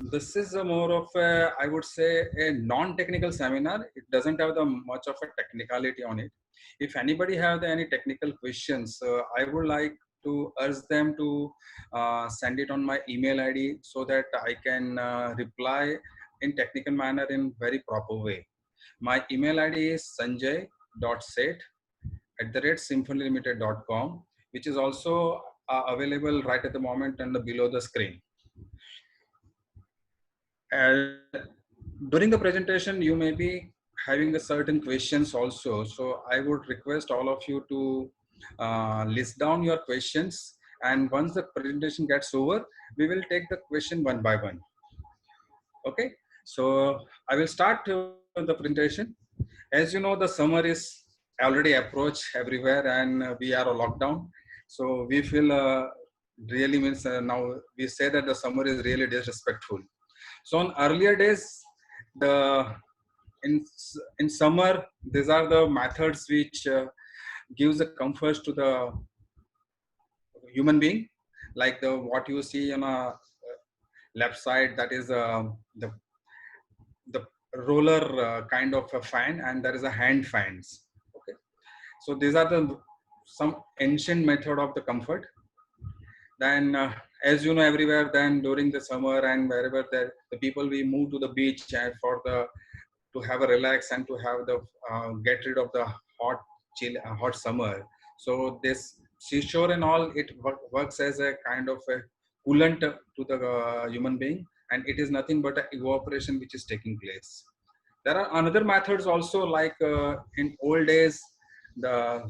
This is a more of a, I would say, a non-technical seminar. It doesn't have the much of a technicality on it. If anybody have any technical questions, I would like to urge them to send it on my email ID so that I can reply in technical manner in very proper way. My email ID is sanjay.seth@symphonylimited.com, which is also available right at the moment and below the screen. During the presentation, you may be having a certain questions also. So I would request all of you to list down your questions. And once the presentation gets over, we will take the question one by one. Okay. So I will start the presentation. As you know, the summer is already approached everywhere and we are on lockdown. So we feel really means now we say that the summer is really disrespectful. So on earlier days, the in in summer, these are the methods which gives the comfort to the human being, like the what you see on a left side, that is the roller kind of a fan, and there is a hand fans. Okay, so these are the some ancient method of the comfort. Then as you know, everywhere then during the summer and wherever the people we move to the beach and for the to have a relax and to have the get rid of the hot chill hot summer. So this seashore and all, it works as a kind of a coolant to the human being, and it is nothing but a evaporation which is taking place. There are another methods also, like in old days, the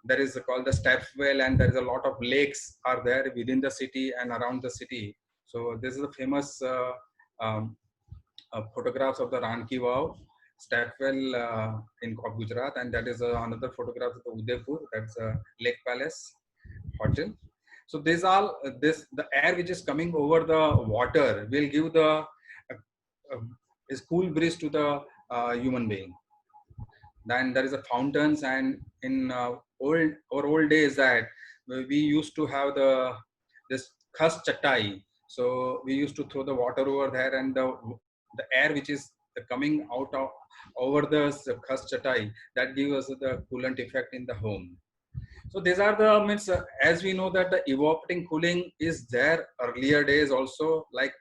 there is called the step well, and there is a lot of lakes are there within the city and around the city. So this is a famous um, photographs of the Ranki Wow, Stepwell in Gujarat, and that is another photograph of the Udaipur, that's Lake Palace Hotel. So these all this the air which is coming over the water will give the a cool breeze to the human being. Then there is a fountains, and in old days that we used to have this khas chatai. So we used to throw the water over there, and the air which is coming out of over the khas chatai, that gives us the coolant effect in the home. So these are the means as we know that the evaporating cooling is there earlier days also, like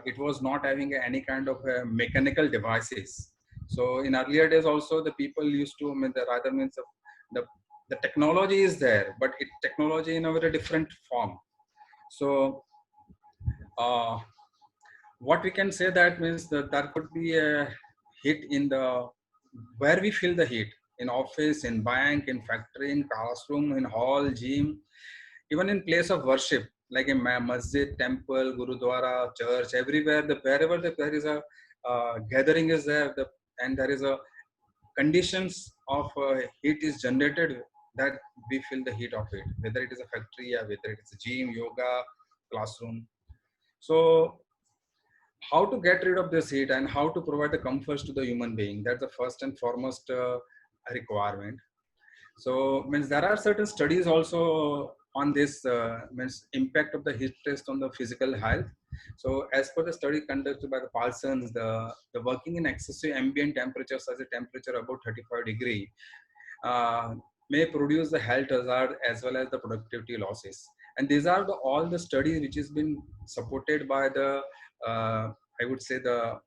it was not having any kind of mechanical devices. So in earlier days also, the people used to, I mean, the rather means of the the technology is there, but it technology in a very different form. So uh, what we can say that means that there could be a heat in the where we feel the heat, in office, in bank, in factory, in classroom, in hall, gym, even in place of worship, like in masjid, temple, gurudwara, church, everywhere, wherever there is a gathering is there, and there is a conditions of heat is generated, that we feel the heat of it, whether it is a factory or whether it is a gym, yoga, classroom. So how to get rid of this heat and how to provide the comforts to the human being, that's the first and foremost requirement. So means there are certain studies also on this means impact of the heat test on the physical health. So as per the study conducted by the Parsons, the working in excessive ambient temperature, such a temperature about 35 degree, uh, may produce the health hazard as well as the productivity losses. And these are all the studies which has been supported by the I would say the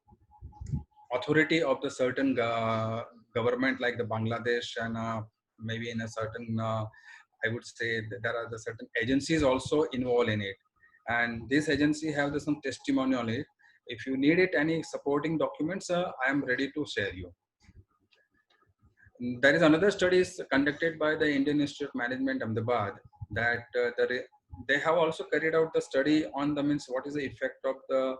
authority of the certain government, like the Bangladesh, and maybe in a certain I would say that there are the certain agencies also involved in it, and this agency have the, some testimony on it. If you need it any supporting documents, I am ready to share you. There is another studies conducted by the Indian Institute of Management, Ahmedabad, that they have also carried out the study on the means what is the effect of the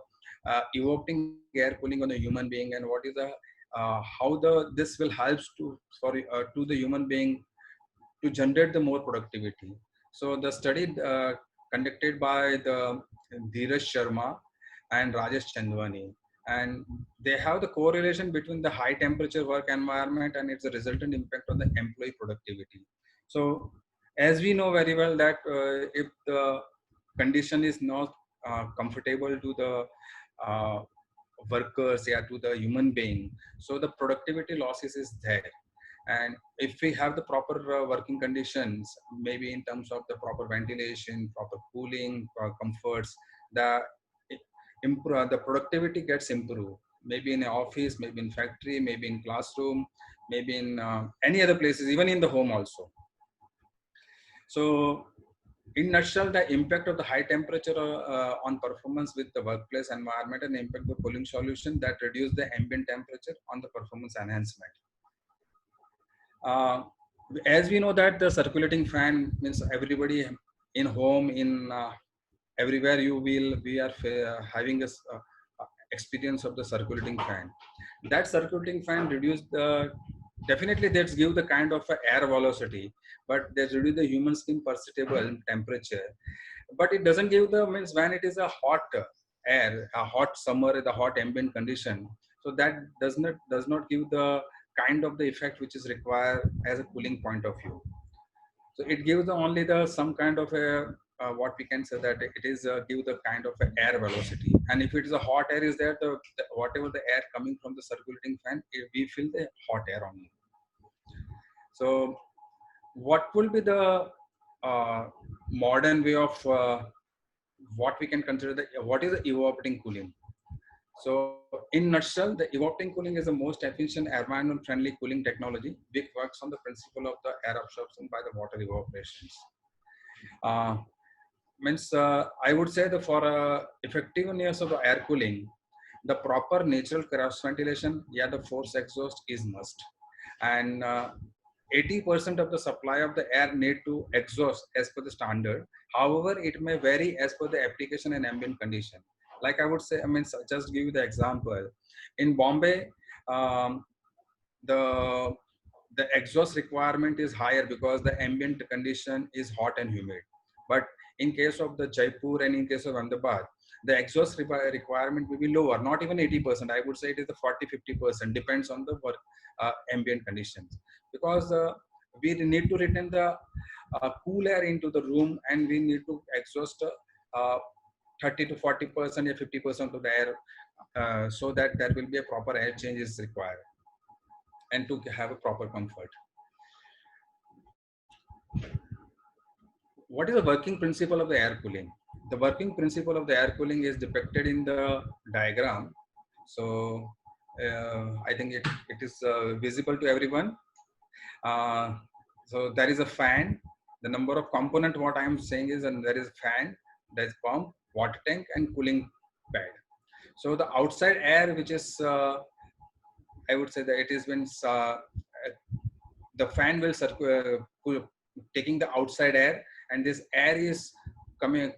evoking air cooling on the human being, and what is the how the this will helps to to the human being to generate the more productivity. So the study conducted by the Dheeraj Sharma and Rajesh Chandwani, and they have the correlation between the high temperature work environment and its resultant impact on the employee productivity. So as we know very well that if the condition is not comfortable to the uh, workers, yeah, to the human being. So the productivity losses is there. And if we have the proper working conditions, maybe in terms of the proper ventilation, proper cooling, comforts, the improve, the productivity gets improved. Maybe in an office, maybe in factory, maybe in classroom, maybe in any other places, even in the home also. So in nutshell, the impact of the high temperature on performance with the workplace environment and impact the cooling solution that reduce the ambient temperature on the performance enhancement. Uh, as we know that the circulating fan means everybody in home, in everywhere you will, we are having a experience of the circulating fan. That circulating fan reduce the, definitely that's give the kind of air velocity, but they reduce the human skin perceptible temperature. But it doesn't give the, means when it is a hot air, a hot summer, the hot ambient condition, so that does not give the kind of the effect which is required as a cooling point of view. So it gives the only the some kind of a what we can say that it is give the kind of a air velocity. And if it is a hot air is there, the whatever the air coming from the circulating fan, we feel the hot air only. So what will be the modern way of what we can consider the, what is the evaporating cooling? So in nutshell, the evaporating cooling is the most efficient environment friendly cooling technology which works on the principle of the air absorption by the water evaporations. Uh, means I would say that for effectiveness of the air cooling, the proper natural cross ventilation, yeah, the forced exhaust is must. And 80% of the supply of the air need to exhaust as per the standard. However, it may vary as per the application and ambient condition. Like I would say, I mean, just give you the example. In Bombay, um, the the exhaust requirement is higher because the ambient condition is hot and humid. But in case of the Jaipur and in case of Ahmedabad, the exhaust requirement will be lower, not even 80%. I would say it is the 40-50%, depends on the work ambient conditions. Because we need to retain the cool air into the room, and we need to exhaust 30 to 40% or 50% of the air, so that there will be a proper air change is required and to have a proper comfort. What is the working principle of the air cooling? The working principle of the air cooling is depicted in the diagram. So I think it is visible to everyone. Uh, so there is a fan. The number of component, what I am saying is, and there is fan, there is pump, water tank, and cooling pad. So the outside air, which is, I would say that it is when the fan will taking the outside air, and this air is coming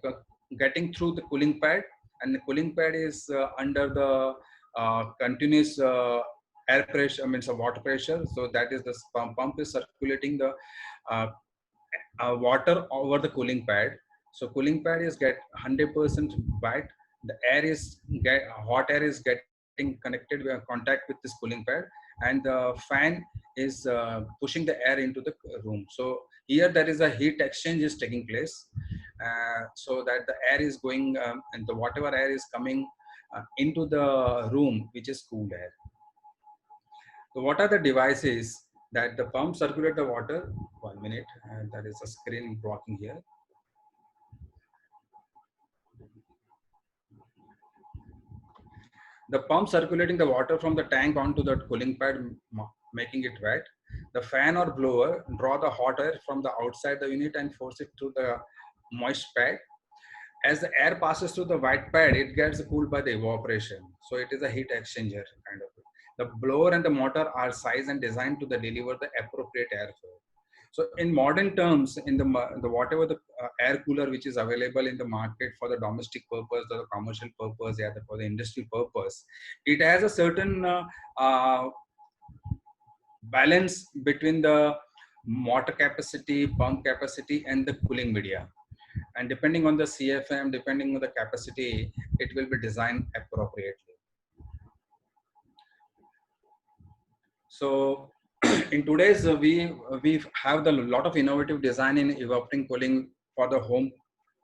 getting through the cooling pad, and the cooling pad is under the continuous air pressure, I mean so water pressure. So that is the pump is circulating the uh, water over the cooling pad. So cooling pad is get 100% wet. The air is get hot air is getting connected with contact with this cooling pad, and the fan is pushing the air into the room. So here there is a heat exchange is taking place, so that the air is going and the whatever air is coming into the room, which is cool air. So what are the devices that the pump circulate the water? 1 minute, there is a screen blocking here. The pump circulating the water from the tank onto the cooling pad, making it wet. The fan or blower draw the hot air from the outside the unit and force it through the moist pad. As the air passes through the wet pad, it gets cooled by the evaporation. So it is a heat exchanger kind of. The blower and the motor are sized and designed to deliver the appropriate airflow. So in modern terms, in the whatever the air cooler which is available in the market for the domestic purpose or the commercial purpose, yeah, for the industry purpose, it has a certain balance between the motor capacity, pump capacity, and the cooling media. And depending on the CFM, depending on the capacity, it will be designed appropriately. So in today's we have the lot of innovative design in evaporating cooling for the home,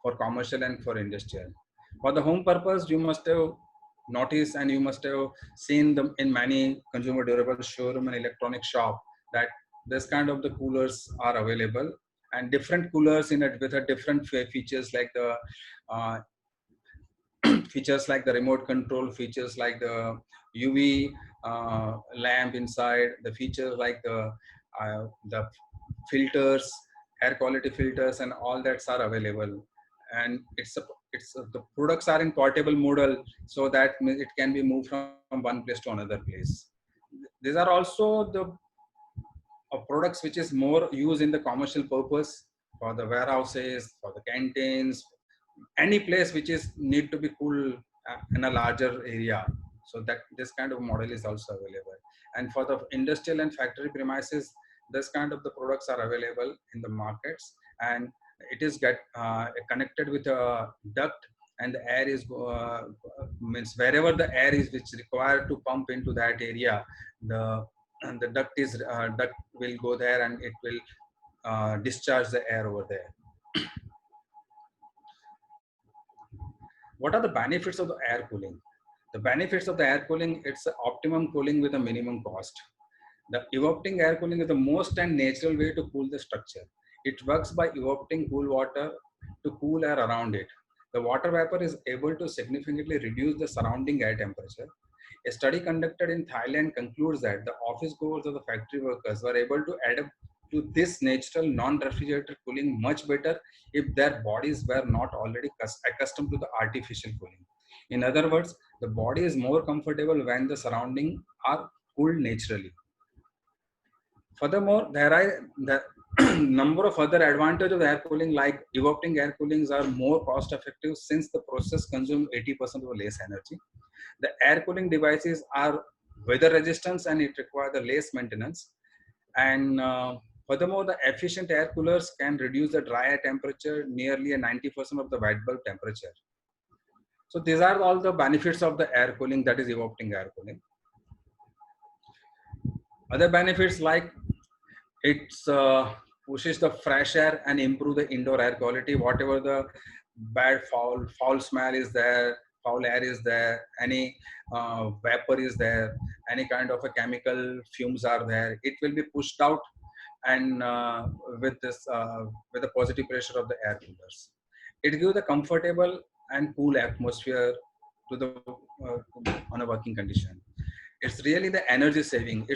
for commercial, and for industrial. For the home purpose, you must have noticed and you must have seen them in many consumer durable showroom and electronic shop that this kind of the coolers are available, and different coolers in it with a different features like the uh, features like the remote control, features like the UV lamp inside, the features like the filters, air quality filters, and all that's are available. And the products are in portable model, so that it can be moved from one place to another place. These are also the products which is more used in the commercial purpose for the warehouses, for the canteens, any place which is need to be cool in a larger area. So that this kind of model is also available. And for the industrial and factory premises, this kind of the products are available in the markets, and it is get connected with a duct, and the air is means wherever the air is which required to pump into that area, the the duct will go there and it will discharge the air over there. What are the benefits of the air cooling? The benefits of the air cooling, it's optimum cooling with a minimum cost. The evaporating air cooling is the most and natural way to cool the structure. It works by evaporating cool water to cool air around it. The water vapor is able to significantly reduce the surrounding air temperature. A study conducted in Thailand concludes that the office goers or the factory workers were able to adapt to this natural non-refrigerated cooling much better if their bodies were not already accustomed to the artificial cooling. In other words, the body is more comfortable when the surroundings are cooled naturally. Furthermore, there are the number of other advantages of air cooling, like evaporating air coolings are more cost effective since the process consumes 80% of less energy. The air cooling devices are weather resistant and it requires the less maintenance. And furthermore, the efficient air coolers can reduce the dry air temperature nearly a 90% of the white bulb temperature. So these are all the benefits of the air cooling, that is evaporating air cooling. Other benefits like it's pushes the fresh air and improve the indoor air quality. Whatever the bad foul smell is there, foul air is there, any vapor is there, any kind of a chemical fumes are there, it will be pushed out, and with this with the positive pressure of the air coolers, it gives a comfortable and cool atmosphere to the on a working condition. It's really the energy saving.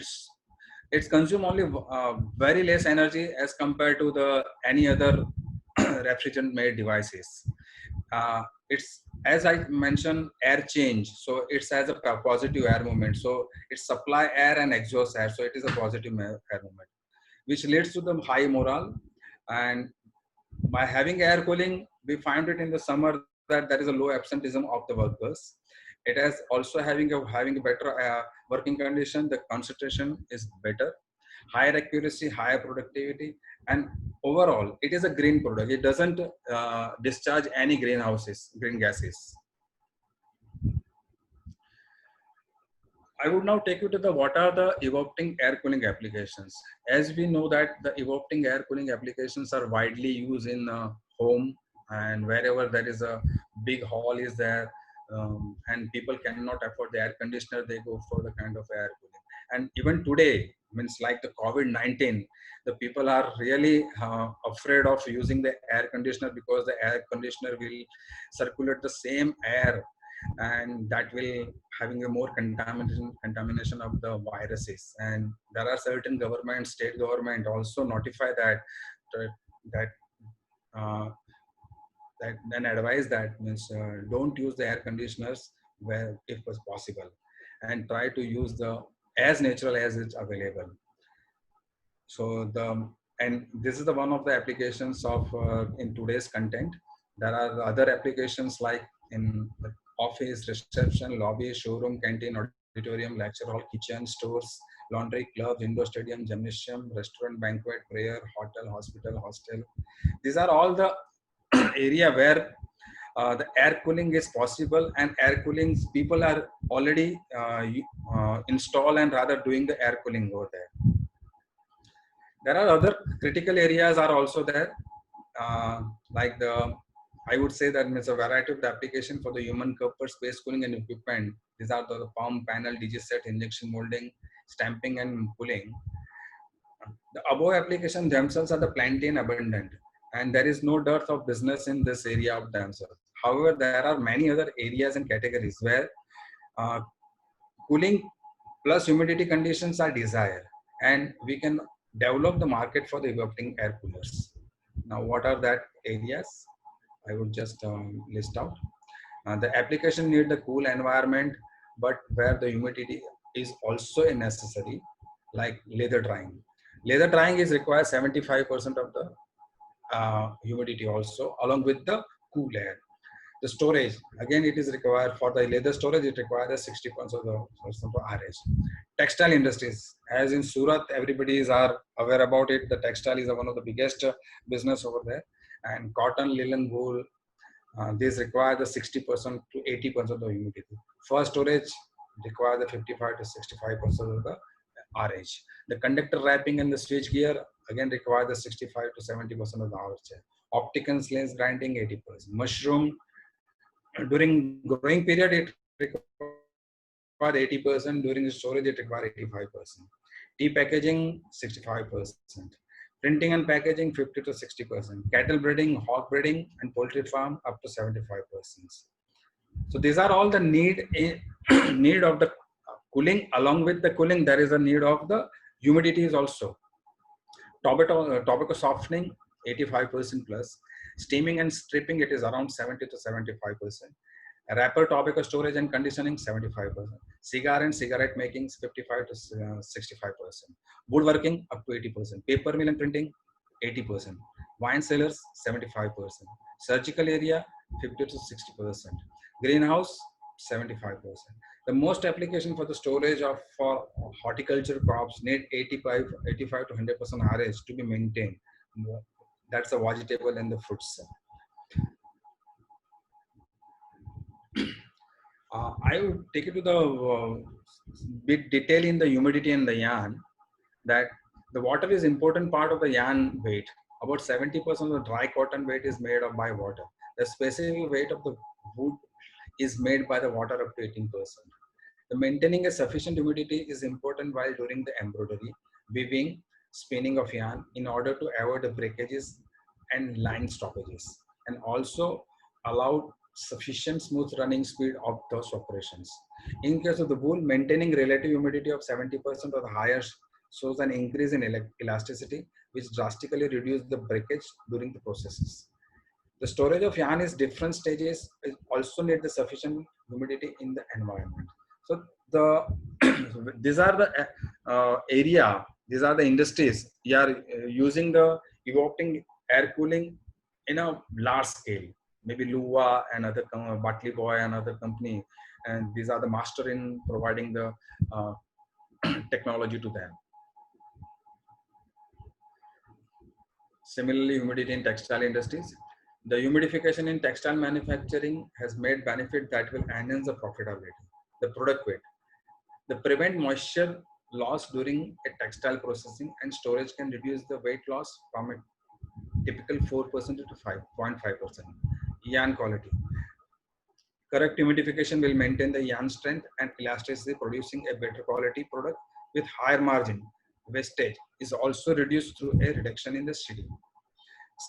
It's consume only very less energy as compared to the any other refrigerant made devices. It's, as I mentioned, air change, so it's as a positive air movement, so it supply air and exhaust air, so it is a positive air movement, which leads to the high morale. And by having air cooling, we find it in the summer that there is a low absenteeism of the workers. It has also having a better working condition. The concentration is better, higher accuracy, higher productivity, and overall, it is a green product. It doesn't discharge any green gases. I would now take you to the what are the evaporating air cooling applications. As we know that the evaporating air cooling applications are widely used in home, and wherever there is a big hall is there, and people cannot afford the air conditioner, they go for the kind of air cooling. And even today, means like the COVID-19, the people are really afraid of using the air conditioner because the air conditioner will circulate the same air, and that will having a more contamination of the viruses. And there are certain government, state government also notify that uh, that then advise that means don't use the air conditioners where if was possible, and try to use the as natural as it's available. So the and this is the one of the applications of in today's content. There are other applications like in the office, reception, lobby, showroom, canteen, auditorium, lecture hall, kitchen, stores, laundry, clubs, indoor stadium, gymnasium, restaurant, banquet, prayer, hotel, hospital, hostel. These are all the area where the air cooling is possible, and air cooling people are already install and rather doing the air cooling over there. There are other critical areas are also there, like the I would say that it's a variety of the application for the human purpose, space cooling and equipment. These are the pump, panel, digiset, injection molding, stamping and pulling. The above applications themselves are the plenty and abundant, and there is no dearth of business in this area of themselves. However, there are many other areas and categories where uh, cooling plus humidity conditions are desired, and we can develop the market for the evaporating air coolers. Now, what are that areas? I would just list out. The application need the cool environment, but where the humidity is also a necessary, like leather drying. Leather drying is requires 75% of the humidity also, along with the cool air. The storage, again, it is required for the leather storage, it requires 60% of the percent of RH. Textile industries, as in Surat, everybody is are aware about it. The textile is one of the biggest business over there. And cotton, linen, wool, these require the 60% to 80% of the humidity. For storage, require the 55 to 65% of the RH. The conductor wrapping and the switch gear again require the 65 to 70% of the RH. Optical lens grinding 80%. Mushroom during growing period it requires 80%. During the storage it requires 85%. Tea packaging 65%. Printing and packaging 50 to 60%. Cattle breeding, hog breeding, and poultry farm up to 75%. So these are all the need of the cooling. Along with the cooling, there is a need of the humidity is also. Tobacco softening 85% plus. Steaming and stripping it is around 70 to 75%. Wrapper tobacco storage and conditioning 75%. Cigar and cigarette making 55 to 65%. Woodworking up to 80%. Paper mill and printing 80%. Wine cellars 75%. Surgical area 50 to 60%. Greenhouse 75%. The most application for the storage of for horticulture crops need 85 to 100% RH to be maintained. That's the vegetable and the fruits. I would take it to the bit detail in the humidity and the yarn that the water is important part of the yarn weight. About 70% of the dry cotton weight is made up by water. The specific weight of the wood is made by the water up to 18%. The maintaining a sufficient humidity is important while during the embroidery, weaving, spinning of yarn in order to avoid the breakages and line stoppages, and also allow sufficient smooth running speed of those operations. In case of the wool, maintaining relative humidity of 70% or higher shows an increase in elasticity, which drastically reduces the breakage during the processes. The storage of yarn is different stages also need the sufficient humidity in the environment. So the these are the these are the industries. You are using the evaporating air cooling in a large scale. Maybe Lua and other Butley Boy and other company, and these are the master in providing the uh, technology to them. Similarly, humidity in textile industries. The humidification in textile manufacturing has made benefit that will enhance the profitability. The product weight. The prevent moisture loss during a textile processing and storage can reduce the weight loss from a typical 4% to 5.5%. Yarn quality. Correct humidification will maintain the yarn strength and elasticity, producing a better quality product with higher margin. Wastage is also reduced through a reduction in the shedding.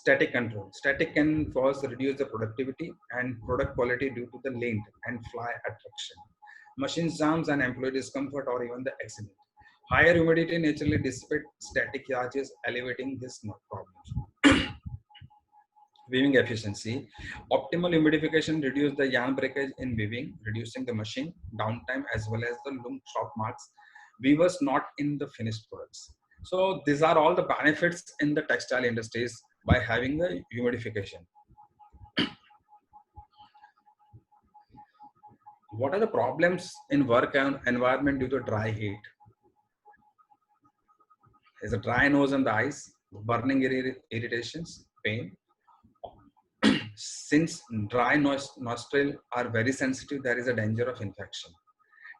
Static control. Static can cause reduce the productivity and product quality due to the lint and fly attraction. Machine jams and employee discomfort or even the accident. Higher humidity naturally dissipate static charges, elevating this problem. Weaving efficiency. Optimal humidification reduce the yarn breakage in weaving, reducing the machine downtime as well as the loom stop marks. Weavers not in the finished products. So these are all the benefits in the textile industries by having the humidification. What are the problems in work and environment due to dry heat? Is a dry nose and the eyes, burning irritations, pain. Since dry nostril are very sensitive, there is a danger of infection.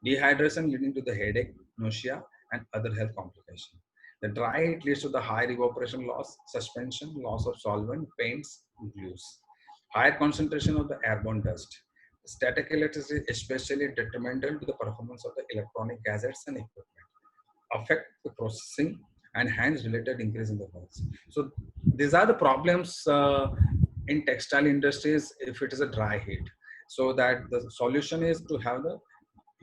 Dehydration leading to the headache, nausea, and other health complications. The dry heat leads to the high evaporation loss, suspension, loss of solvent, paints, glues. Higher concentration of the airborne dust. Static electricity is especially detrimental to the performance of the electronic gadgets and equipment, affect the processing and hence related increase in the noise. So these are the problems in textile industries if it is a dry heat. So that the solution is to have the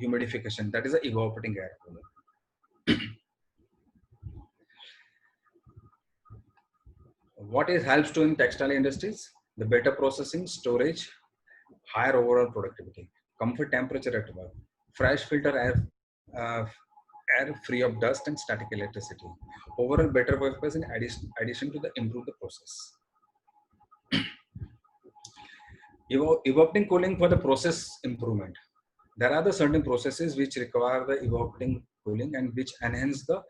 humidification, that is a evaporating air cooler. What it helps to in textile industries? The better processing, storage, higher overall productivity, comfort temperature at work, fresh filter air, air free of dust and static electricity. Overall better purpose in addition to the improve the process. Evaporating cooling for the process improvement. There are the certain processes which require the evaporating cooling and which enhance the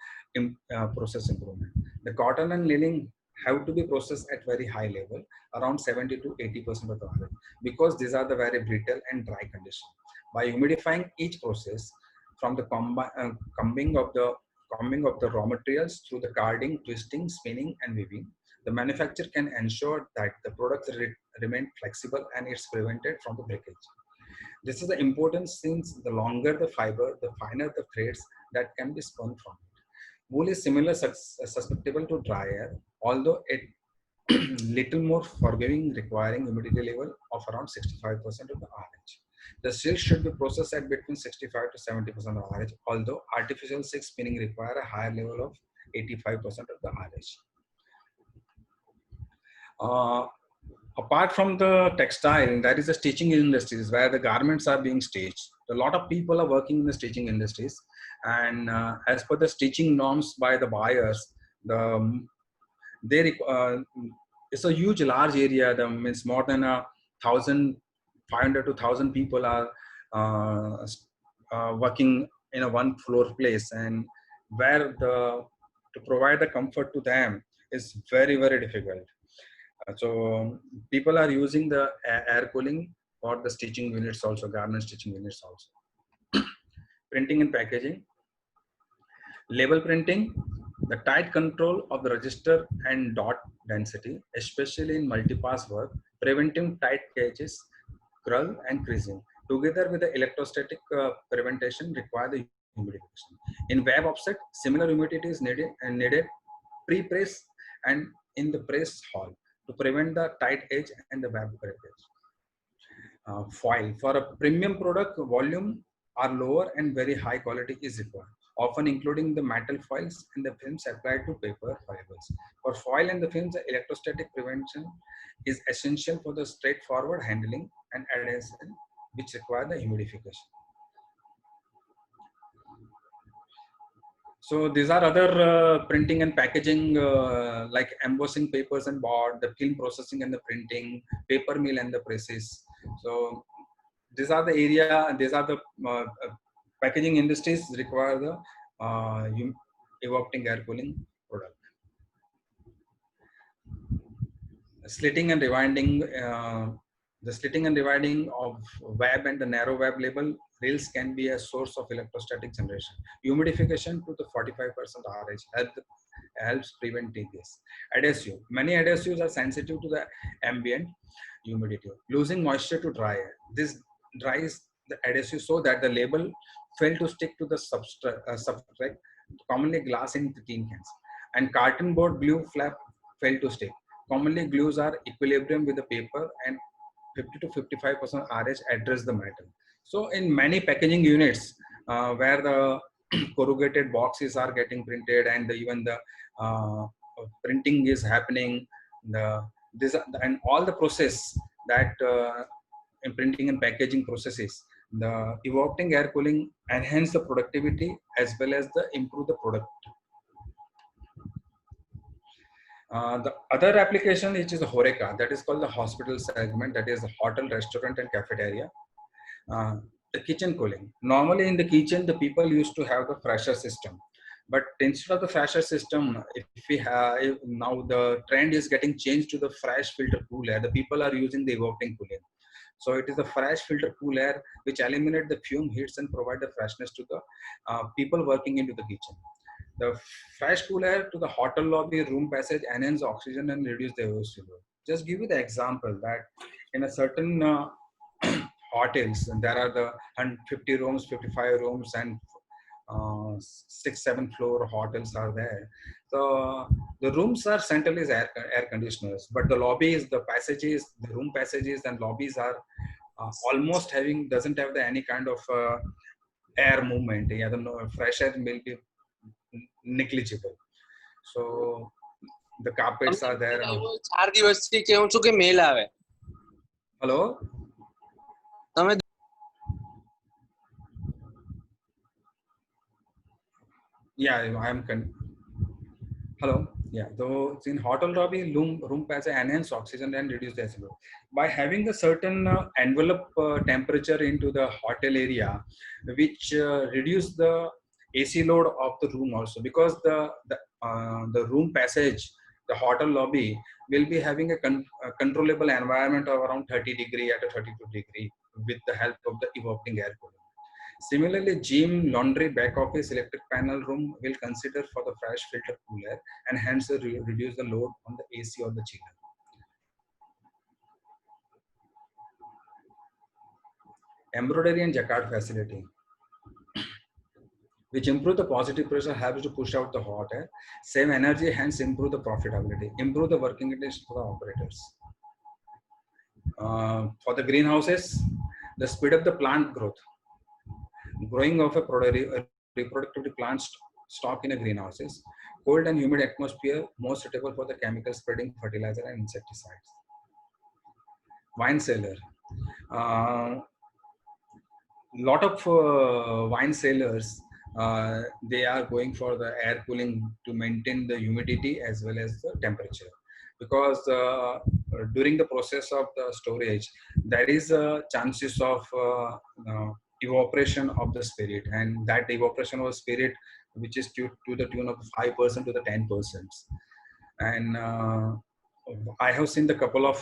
process improvement. The cotton and linen have to be processed at very high level, around 70 to 80% of the oil, because these are the very brittle and dry condition. By humidifying each process from the combing of the raw materials through the carding, twisting, spinning, and weaving, the manufacturer can ensure that the products remain flexible and it's prevented from the breakage. This is the importance since the longer the fiber, the finer the threads that can be spun from it. Wool is similar susceptible to dry air, although it little more forgiving, requiring humidity level of around 65% of the RH. The silk should be processed at between 65 to 70% of RH, although artificial silk spinning require a higher level of 85% of the RH. Uh, Apart from the textile, there is a stitching industries where the garments are being stitched. A lot of people are working in the stitching industries, and as per the stitching norms by the buyers, the they it's a huge large area. The means more than 1,500 to 1,000 people are working in a one floor place, and where the to provide the comfort to them is very difficult. So people are using the air cooling for the stitching units also, garment stitching units also. Printing and packaging, label printing, the tight control of the register and dot density, especially in multipass work, preventing tight cages, curl and creasing. Together with the electrostatic prevention require the humidification. In web offset, similar humidity is needed pre-press and in the press hall to prevent the tight edge and the web breakage. Foil for a premium product, volume are lower and very high quality is required, often including the metal foils and the films applied to paper fibers. For foil and the films, the electrostatic prevention is essential for the straightforward handling and adhesion, which require the humidification. So these are other printing and packaging like embossing papers and board, the film processing and the printing, paper mill and the presses. So these are the area, these are the packaging industries require the evaporating air cooling product. Slitting and rewinding, the slitting and rewinding of web and the narrow web label rails can be a source of electrostatic generation. Humidification to the 45% RH helps prevent this. Adhesive. Many adhesives are sensitive to the ambient humidity, losing moisture to dry air. This dries the adhesive so that the label fail to stick to the substrate, commonly glass in the tin cans. And carton board glue flap fail to stick. Commonly, glues are equilibrium with the paper and 50 to 55% RH address the metal. So in many packaging units where the corrugated boxes are getting printed and even the printing is happening, and all the process that in printing and packaging processes, the evaporating air cooling enhance the productivity as well as the improve the product. The other application which is the HoReCa, that is called the hospital segment, that is the hotel, restaurant and cafeteria. The kitchen cooling. Normally in the kitchen, the people used to have the fresher system. But instead of the fresher system, if now the trend is getting changed to the fresh filter cool air, the people are using the evaporating cooling. So it is the fresh filter cool air which eliminate the fume heats and provide the freshness to the people working into the kitchen. The fresh cool air to the hotel lobby, room passage, enhance oxygen and reduce the overflow. Just give you the example that in a certain hotels, there are the 150 rooms, 55 rooms, and 6, 7 floor hotels are there. So the rooms are centrally air conditioners, but the lobbies, the passages, the room passages and lobbies are almost having doesn't have the any kind of air movement. Yeah, the fresh air will be negligible. So the carpets are there. 4 દિવસથી કેવું છું કે મેલ આવે. Hello. તમે Yeah, hello. Yeah, so in hotel lobby, room passage enhance oxygen and reduce the SO. By having a certain envelope temperature into the hotel area, which reduce the AC load of the room also, because the room passage, the hotel lobby will be having a controllable environment of around 30 degree at a 32 degree with the help of the evaporating air cooling. Similarly, gym, laundry, back office, electric panel room will consider for the fresh filter cooler and hence reduce the load on the AC or the chiller. Embroidery and jacquard facility, which improve the positive pressure, helps to push out the hot air, save energy, hence improve the profitability, improve the working conditions for the operators. For the greenhouses, the speed of the plant growth. Growing of a reproductive plants stock in a greenhouses. Cold and humid atmosphere more suitable for the chemical spreading fertilizer and insecticides. Wine cellar. Lot of wine cellars, they are going for the air cooling to maintain the humidity as well as the temperature, because during the process of the storage there is a chances of evaporation of the spirit, and that evaporation of spirit which is to the tune of 5% to the 10%. And I have seen the couple of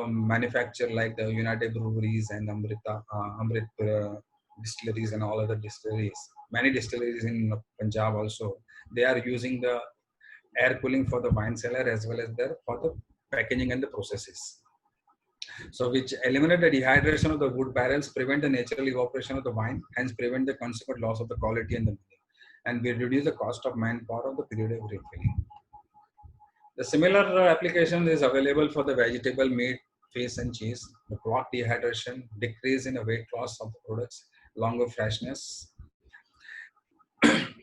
manufacturer like the United Breweries and Amrit distilleries and all other distilleries. Many distilleries in Punjab also, they are using the air cooling for the wine cellar as well as for the packaging and the processes. So which eliminate the dehydration of the wood barrels, prevent the natural evaporation of the wine, hence prevent the consequent loss of the quality and the meaning. And we reduce the cost of manpower of the period of refilling. The similar application is available for the vegetable, meat, fish and cheese. The block dehydration, decrease in the weight loss of the products, longer freshness,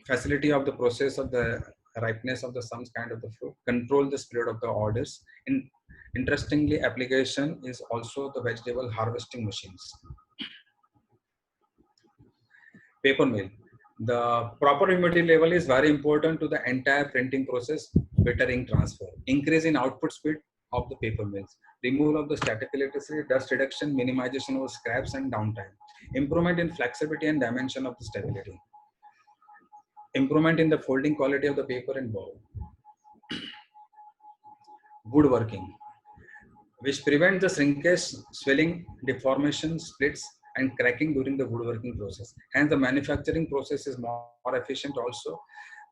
facility of the process of the ripeness of the some kind of the fruit, control the spread of the orders. Interestingly, application is also the vegetable harvesting machines. Paper mill. The proper humidity level is very important to the entire printing process, better ink transfer. Increase in output speed of the paper mills. Removal of the static electricity, dust reduction, minimization of scraps and downtime. Improvement in flexibility and dimension of the stability. Improvement in the folding quality of the paper and board. Woodworking, which prevent the shrinkage, swelling, deformation, splits, and cracking during the woodworking process. Hence, the manufacturing process is more efficient also,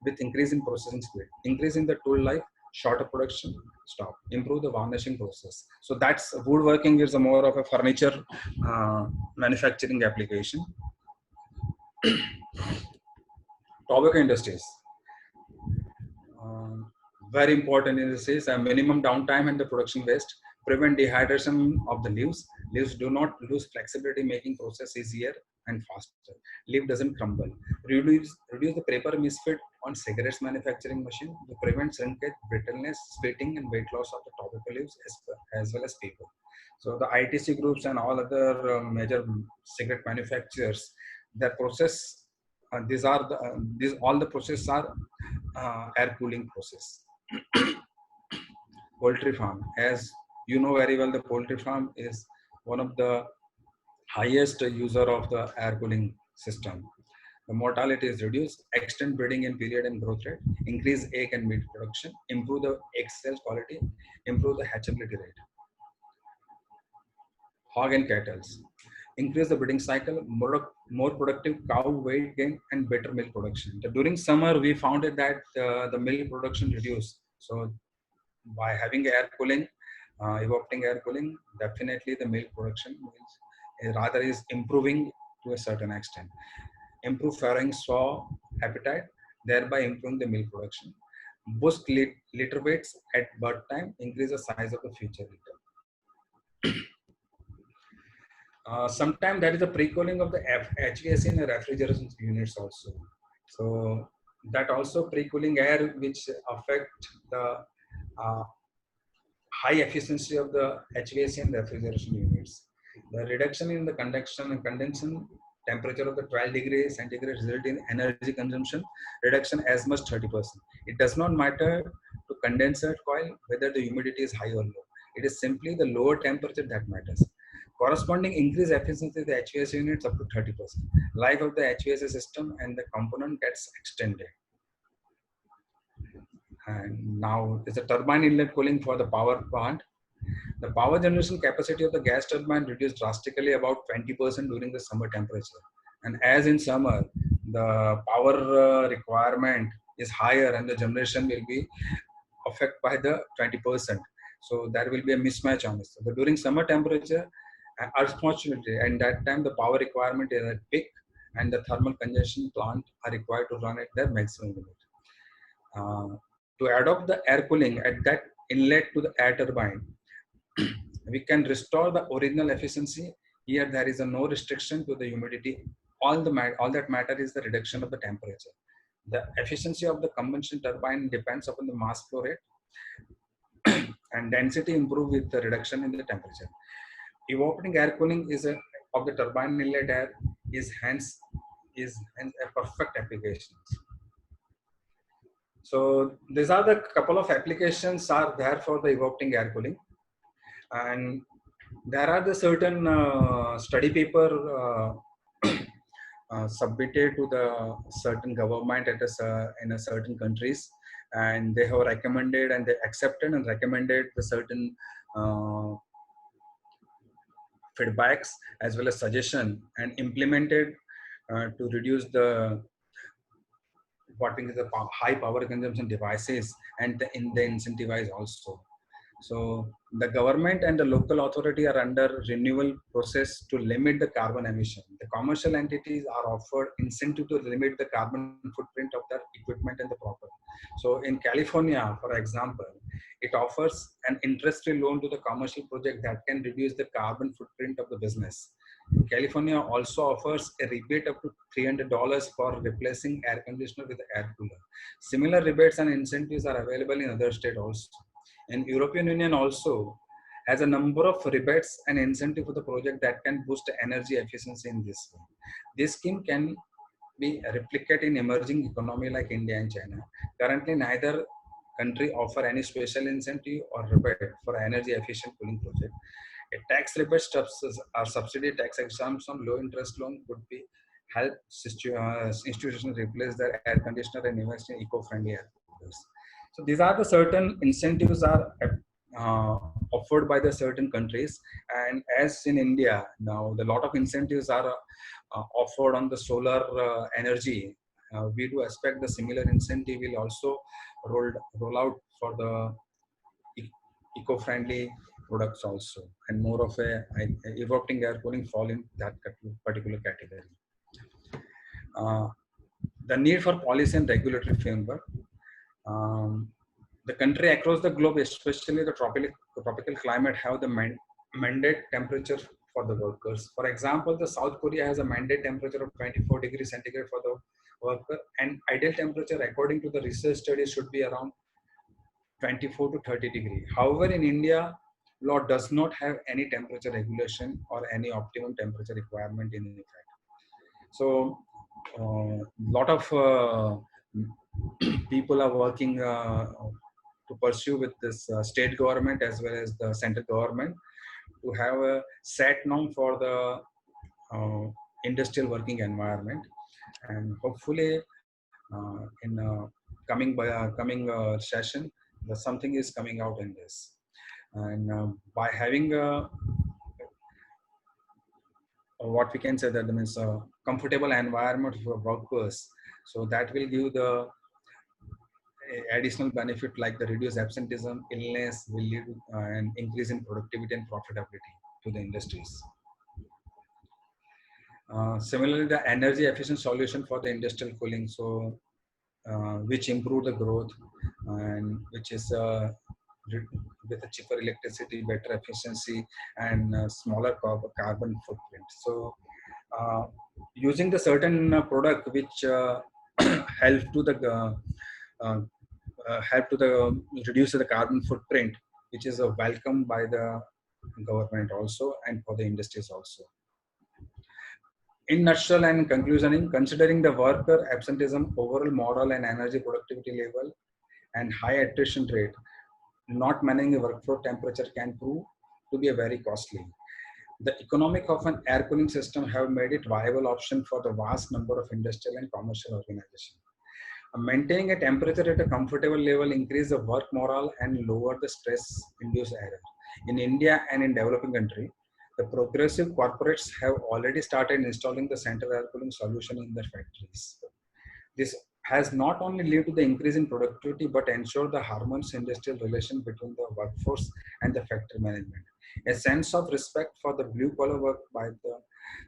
with increase in processing speed, increase in the tool life, shorter production stop, improve the varnishing process. So that's woodworking is a more of a furniture manufacturing application. Tobacco industries. Very important in this is a minimum downtime and the production waste, prevent dehydration of the leaves. Leaves do not lose flexibility, making process easier and faster. Leaf doesn't crumble. Reduce the paper misfit on cigarettes manufacturing machine to prevent shrinkage, brittleness, splitting, and weight loss of the tobacco leaves as well as paper. So the ITC groups and all other major cigarette manufacturers, their process, these all the processes are air cooling process. Poultry farm, as you know very well, the poultry farm is one of the highest user of the air cooling system. The mortality is reduced, extend breeding in period and growth rate, increase egg and meat production, improve the egg cells quality, improve the hatchability rate. Hog and cattle, increase the breeding cycle, more productive cow weight gain, and better milk production. During summer, we found it that the milk production reduced. So by having air cooling, Evaporating air cooling, definitely the milk production rather is improving to a certain extent. Improve farrowing sow appetite, thereby improving the milk production. Boost litter weights at birth time, increase the size of the future litter. Sometimes that is the pre-cooling of the HVAC in the refrigeration units also. So that also pre-cooling air which affect the uh, high efficiency of the HVAC and refrigeration units. The reduction in the conduction and condensation temperature of the 12 degrees centigrade result in energy consumption reduction as much 30%. It does not matter to condenser coil whether the humidity is high or low. It is simply the lower temperature that matters. Corresponding increased efficiency of the HVAC units up to 30%. Life of the HVAC system and the component gets extended. And now is the turbine inlet cooling for the power plant. The power generation capacity of the gas turbine reduced drastically about 20% during the summer temperature. And as in summer, the power requirement is higher and the generation will be affected by the 20%. So there will be a mismatch on this. So during summer temperature, unfortunately, and that time the power requirement is at peak and the thermal congestion plant are required to run at their maximum limit. To adopt the air cooling at that inlet to the air turbine, we can restore the original efficiency. Here there is a no restriction to the humidity. All that matter is the reduction of the temperature. The efficiency of the combustion turbine depends upon the mass flow rate and density improve with the reduction in the temperature. Evaporating air cooling of the turbine inlet air is hence a perfect application. So these are the couple of applications are there for the evaporating air cooling. And there are the certain study paper submitted to the certain government in a certain countries, and they have recommended and they accepted and recommended the certain uh, feedbacks as well as suggestion and implemented to reduce the what we the high power consumption devices and in the incentivize also. So the government and the local authority are under renewal process to limit the carbon emission. The commercial entities are offered incentive to limit the carbon footprint of their equipment and the property. So in California, for example, it offers an interest-free loan to the commercial project that can reduce the carbon footprint of the business. California also offers a rebate up to $300 for replacing air conditioner with air cooler. Similar rebates and incentives are available in other states also. And European Union also has a number of rebates and incentive for the project that can boost the energy efficiency in this way. This scheme can be replicated in emerging economy like India and China. Currently, neither country offer any special incentive or rebate for energy efficient cooling project. A tax rebate or subsidy tax exemption on low interest loan could be help institutions replace their air conditioner and invest in eco-friendly air coolers. So these are the certain incentives are uh, offered by the certain countries, and as in India now, the lot of incentives are offered on the solar energy. We do expect the similar incentive will also roll out for the eco-friendly products also, and more of a evaporating air cooling fall in that particular category. Uh, the need for policy and regulatory framework. Um, the country across the globe, especially the tropical climate, have the mandate temperature for the workers. For example, the South Korea has a mandate temperature of 24 degrees centigrade for the worker, and ideal temperature, according to the research study, should be around 24 to 30 degree. However, in India, law does not have any temperature regulation or any optimum temperature requirement in effect. So, a lot of people are working to pursue with this state government as well as the central government to have a set norm for the industrial working environment, and hopefully in coming session, something is coming out in this, and by having what we can say that means a comfortable environment for workers, so that will give the additional benefit like the reduced absenteeism, illness will lead to an increase in productivity and profitability to the industries. Similarly, the energy efficient solution for the industrial cooling, so which improve the growth and which is with a cheaper electricity, better efficiency, and smaller carbon footprint. So, using the certain product which help to the uh, help to the reduce the carbon footprint, which is welcome by the government also and for the industries also. In nutshell and in conclusion, in considering the worker absenteeism, overall moral and energy productivity level, and high attrition rate, not managing a workflow temperature can prove to be a very costly. The economic of an air cooling system have made it viable option for the vast number of industrial and commercial organizations. Maintaining a temperature at a comfortable level increase the work morale and lower the stress-induced error. In India and in developing country, the progressive corporates have already started installing the central air cooling solution in their factories. This has not only led to the increase in productivity, but ensure the harmonious industrial relation between the workforce and the factory management. A sense of respect for the blue collar work by the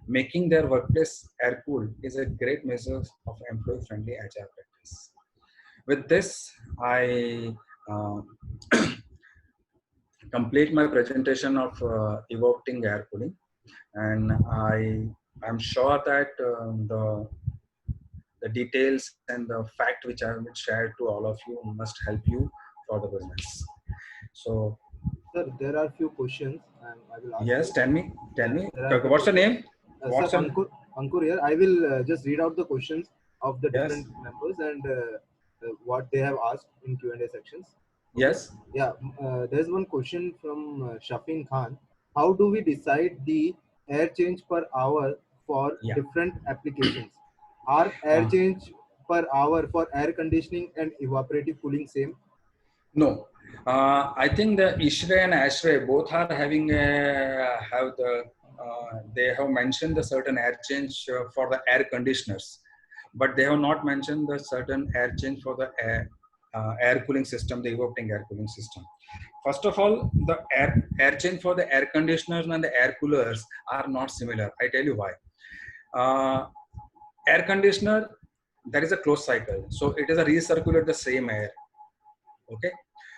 making their workplace air cooled is a great measure of employee friendly HR practice. With this, I uh, complete my presentation of evoking air cooling, and I'm sure that the details and the fact which I have shared to all of you must help you for the business. So Sir, there are few questions and I will ask yes, you. tell me. There are few What's the questions. name? What's Sir, your Ankur here. I will just read out the questions of the yes, different members and what they have asked in Q&A sections. Okay. yes. Yeah, there's one question from Shafin Khan. How do we decide the air change per hour for Yeah. different applications? Are air change per hour for air conditioning and evaporative cooling same? No, I think the Ishray and Ashray both are having have the they have mentioned the certain air change for the air conditioners, but they have not mentioned the certain air change for the air cooling system, the evaporating air cooling system. First of all, the air change for the air conditioners and the air coolers are not similar. I tell you why. Uh, Air conditioner, there is a closed cycle, so it is a recirculate the same air. Okay,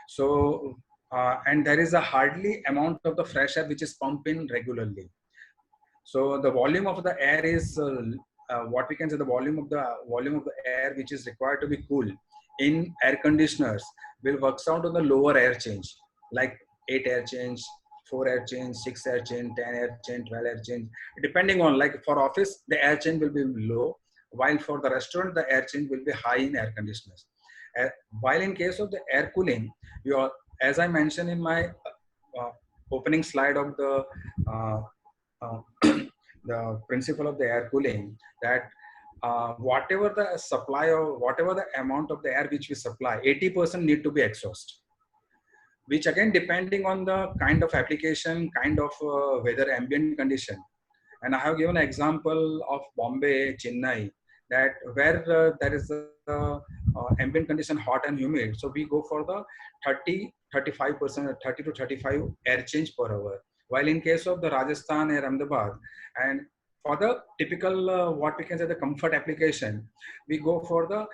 so and there is a hardly amount of the fresh air which is pumped in regularly. So the volume of the air is what we can say, the volume of the air which is required to be cool in air conditioners will works out on the lower air change, like 8 air change, 4 air change, 6 air change, 10 air change, 12 air change, depending on, like for office the air change will be low, while for the restaurant the air change will be high in air conditioners. uh, while in case of the air cooling, you are, as I mentioned in my uh, opening slide of uh, uh, the principle of the air cooling, that whatever the supply or whatever the amount of the air which we supply, 80% need to be exhaust, which again depending on the kind of application, kind of weather ambient condition. And I have given an example of Bombay, Chennai, that where there is a ambient condition hot and humid. So we go for the 35%, 30 to 35 air change per hour. While in case of the Rajasthan and Ahmedabad, and for the typical, what we can say the comfort application, we go for the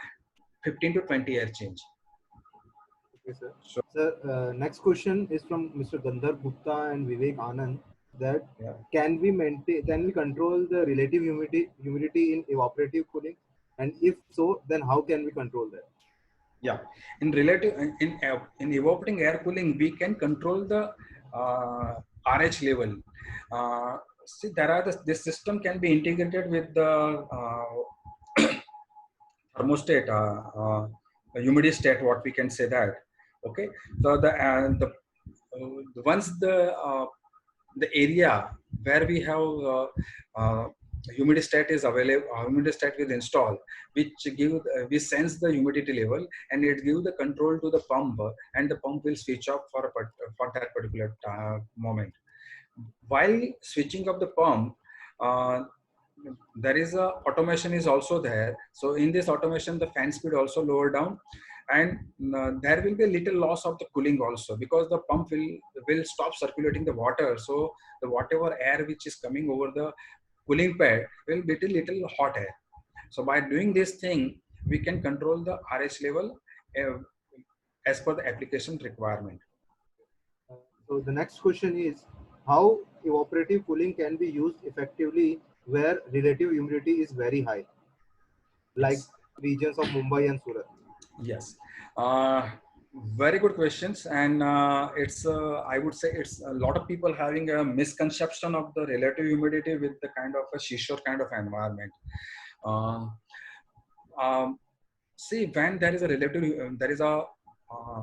15 to 20 air change. Okay, sir. So, Sir, next question is from Mr. Gandhar Gupta and Vivek Anand. That yeah. can we control the relative humidity in evaporative cooling, and if so, then how can we control that? Yeah, in relative in evaporating air cooling, we can control the RH level. See, there are this system can be integrated with the thermostat, humidity stat. What we can say that. Okay, so once the area where we have humidistat is available, humidistat will install, which give we sense the humidity level, and it gives the control to the pump, and the pump will switch off for that particular moment. While switching of the pump, uh, there is a automation is also there. So in this automation, the fan speed also lower down, and there will be a little loss of the cooling also, because the pump will stop circulating the water. So the whatever air which is coming over the cooling pad will be a little hot air. So by doing this thing, we can control the RH level as per the application requirement. So the next question is how evaporative cooling can be used effectively where relative humidity is very high, like Yes. regions of Mumbai and Surat. Yes. Uh, Very good questions, and it's I would say it's a lot of people having a misconception of the relative humidity with the kind of a seashore kind of environment. Uh, um, See, when there is a relative, there is a uh,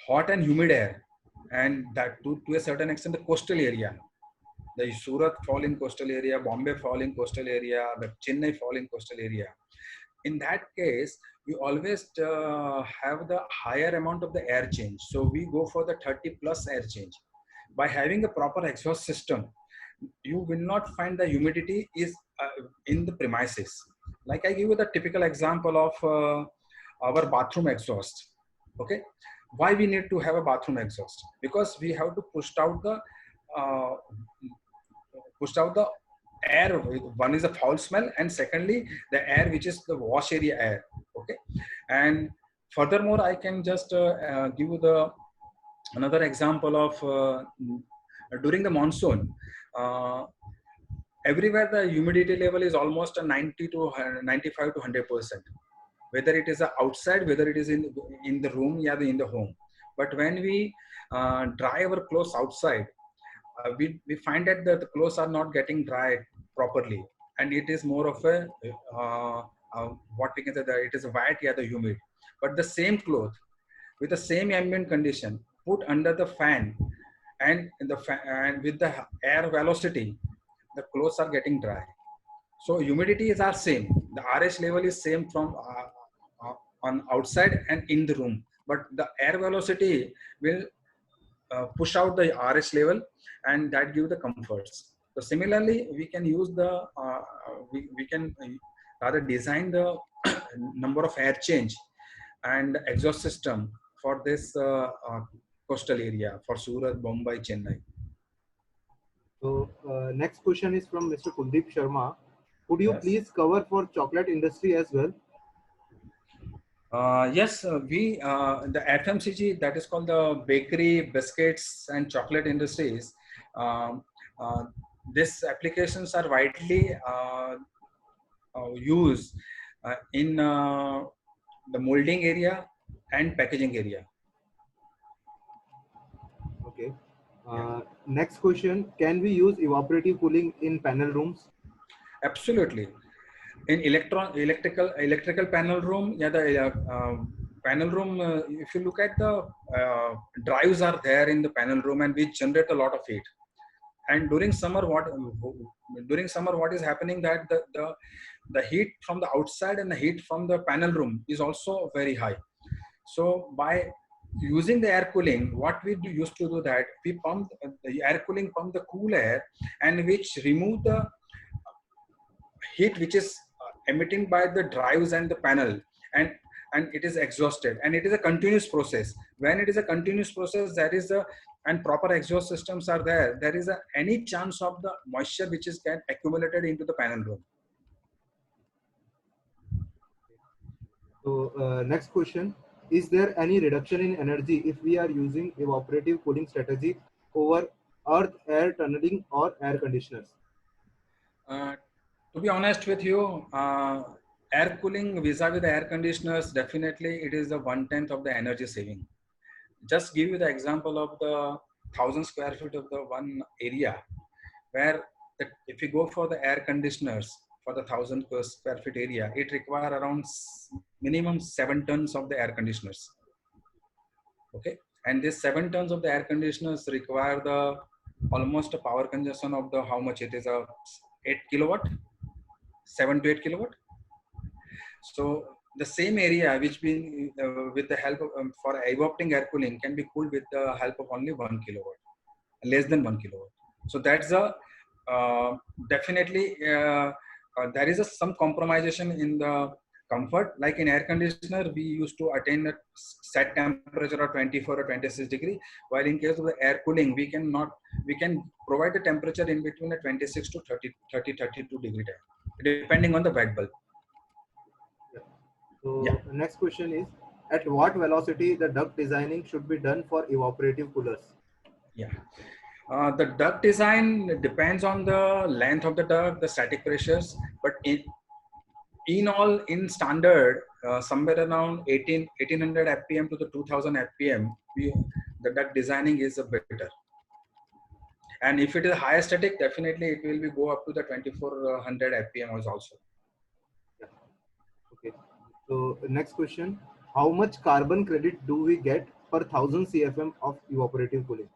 hot and humid air, and that to a certain extent, the coastal area, the Surat fall in coastal area, Bombay fall in coastal area, the Chennai fall in coastal area. In that case, we always have the higher amount of the air change. So we go for the 30 plus air change. By having a proper exhaust system, you will not find the humidity is in the premises. Like I give you the typical example of our bathroom exhaust. Okay, why we need to have a bathroom exhaust? Because we have to uh, push out the air. One is a foul smell, and secondly the air which is the wash area air. Okay, and furthermore I can just give you the another example of during the monsoon. uh, Everywhere the humidity level is almost a 90 to 95 to 100%, whether it is outside, whether it is in the room, yeah, in the home. But when we dry our clothes outside, we find that the clothes are not getting dried properly, and it is more of a what we can say that it is a wet, yeah, the humid. But the same cloth with the same ambient condition put under the fan, and and with the air velocity, the clothes are getting dry. So humidity is our same. The RH level is same from on outside and in the room, but the air velocity will push out the RH level, and that give the comforts. So similarly, we can use we can rather design the number of air change and exhaust system for this coastal area for Surat, Bombay, Chennai. So next question is from Mr. Kuldeep Sharma. Could you Yes. please cover for chocolate industry as well? Yes, we the FMCG, that is called the bakery, biscuits, and chocolate industries. Um, uh, these applications are widely used in the molding area and packaging area. Okay. Yeah, Next question, can we use evaporative cooling in panel rooms? absolutely. In electrical panel room, yeah, the panel room. If you look at the drives are there in the panel room, and which generate a lot of heat. And during summer what is happening, that the heat from the outside and the heat from the panel room is also very high. So by using the air cooling, what we used to do, that we pump the air cooling, pump the cool air, and which remove the heat which is emitting by the drives and the panel, and it is exhausted, and it is a continuous process. When it is a continuous process, there is a and proper exhaust systems are there, there is a any chance of the moisture which is get accumulated into the panel room. So next question, is there any reduction in energy if we are using evaporative cooling strategy over earth air tunneling or air conditioners? uh, to be honest with you, air cooling vis-a-vis the air conditioners, definitely it is the 1/10 of the energy saving. Just give you the example of the 1,000 square feet of the one area, where if you go for the air conditioners for the 1,000 square feet area, it require around minimum 7 tons of the air conditioners. Okay, and this 7 tons of the air conditioners require the almost a power consumption of the how much it is a 8 kilowatt, 7 to 8 kilowatt. So the same area which been with the help of for evaporating air cooling can be cooled with the help of only 1 kilowatt, less than 1 kilowatt. So that's a definitely there is some compromisation in the comfort. Like in air conditioner, we used to attain a set temperature of 24 or 26 degree. While in case of the air cooling, we can provide the temperature in between a 26 to 32 degree depending on the wet bulb. So Yeah. the next question is, at what velocity the duct designing should be done for evaporative coolers? Yeah. The duct design depends on the length of the duct, the static pressures, but in all, in standard, somewhere around 1800 fpm to the 2000 fpm, the duct designing is a better. And if it is higher static, definitely it will be go up to the 2400 fpm also. Okay. So the next question, how much carbon credit do we get per 1000 CFM of evaporative cooling?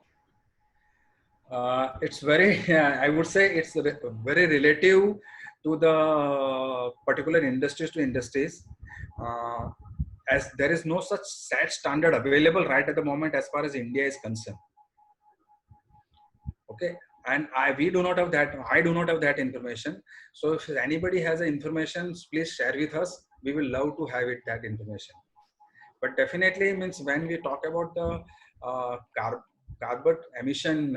It's very, I would say it's very relative to the particular industries to industries. As there is no such set standard available right at the moment as far as India is concerned. Okay, and we do not have that. I do not have that information. So if anybody has the information, please share with us. We will love to have it, that information. But definitely means when we talk about the carbon emission,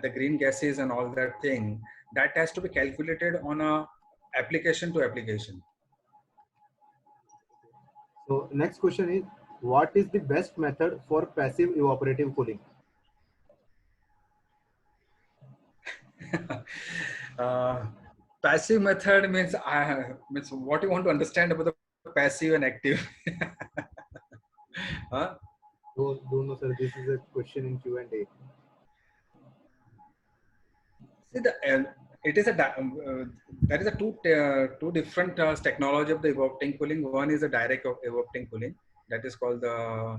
the green gases and all that thing, that has to be calculated on a application to application. So next question is, what is the best method for passive evaporative cooling? Passive method means means what you want to understand about the passive and active. Huh? Don't know, sir. This is a question in Q&A. See, it is there is a two different technology of the evaporating cooling. One is a direct evaporating cooling, that is called the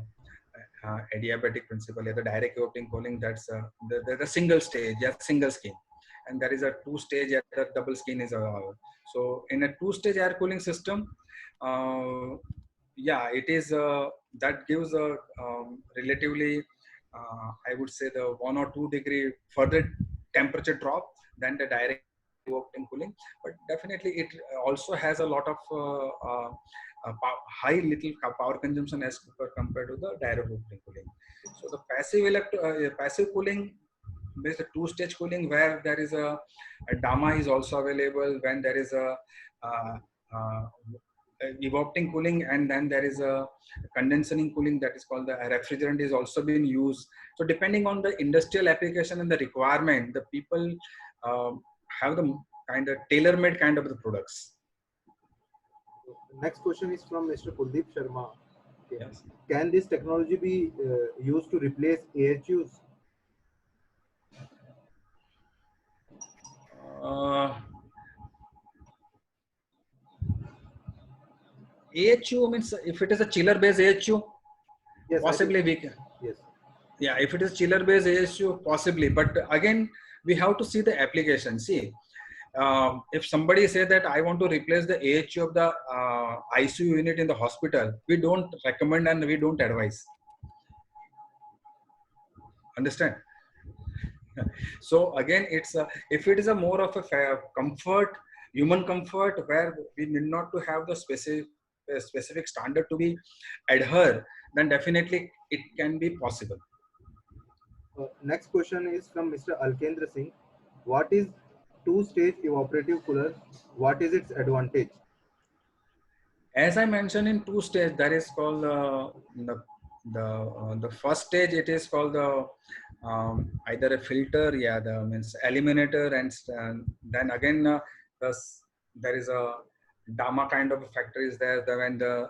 adiabatic principle. The direct evaporating cooling, that's the single stage, single skin, and there is a two stage, the double skin is so in a two stage air cooling system, it is that gives a relatively I would say the 1 or 2 degree further temperature drop than the direct evaporating cooling, but definitely it also has a lot of high little power consumption as compared to the direct evaporating cooling. So the passive cooling is a two-stage cooling where there is a DAMA is also available, when there is a uh, evaporating cooling, and then there is a condensing cooling, that is called the refrigerant is also being used. So depending on the industrial application and the requirement, the people have the kind of tailor-made kind of the products. Next question is from Mr. Kuldeep Sharma. Okay. Yes. Can this technology be used to replace AHUs? AHU means if it is a chiller based AHU, Yes, possibly we can. Yes. Yeah, if it is chiller based AHU, possibly. But again, we have to see the application. See, if somebody say that I want to replace the AHU of the ICU unit in the hospital, we don't recommend and we don't advise. Understand? So again, it's if it is a more of a comfort, human comfort, where we need not to have the specific standard to be adhere, then definitely it can be possible. Next question is from Mr. Alkendra Singh. What is two-stage evaporative cooler? What is its advantage? As I mentioned, in two stage, that is called the first stage. It is called the either a filter, the means eliminator, and then again there is a DAMA kind of a factor is there. When the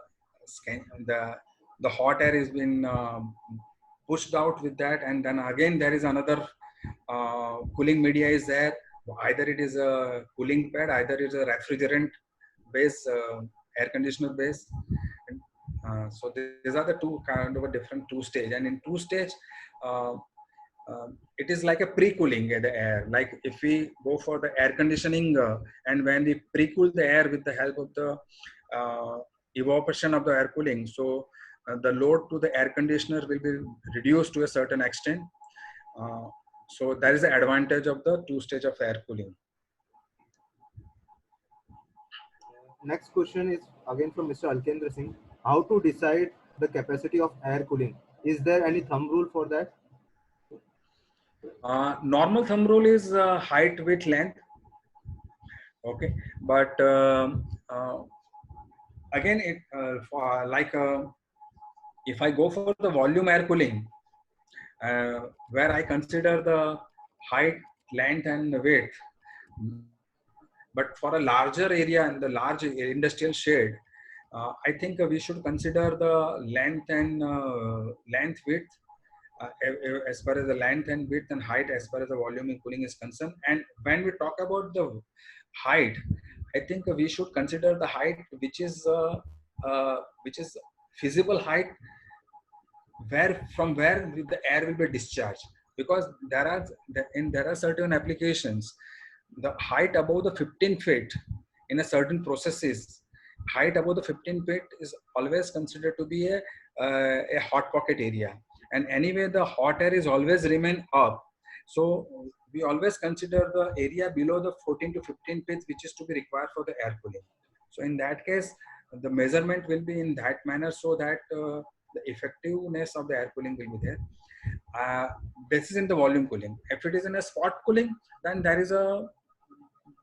hot air is been pushed out with that, and then again there is another cooling media is there. Either it is a cooling pad, either it is a refrigerant base. Air conditioner base. So these are the two kind of a different two stage, and in two stage it is like a pre-cooling the air. Like if we go for the air conditioning and when we pre-cool the air with the help of the evaporation of the air cooling, so the load to the air conditioner will be reduced to a certain extent. So that is the advantage of the two stage of air cooling. next question is again from Mr. Alkendra Singh. How to decide the capacity of air cooling? Is there any thumb rule for that? Normal thumb rule is height, width, length. Okay, but again, if I go for the volume air cooling, where I consider the height, length, and width, but for a larger area and the large industrial shade, I think we should consider the length and length, width, as far as the length and width and height as far as the volume cooling is concerned. And when we talk about the height, I think we should consider the height which is feasible height where the air will be discharged, because there are certain applications the height above the 15 feet in a certain processes, height above the 15 feet is always considered to be a hot pocket area, and anyway the hot air is always remain up. So we always consider the area below the 14 to 15 feet which is to be required for the air cooling. So in that case the measurement will be in that manner, so that the effectiveness of the air cooling will be there. This is in the volume cooling. If it is in a spot cooling, then there is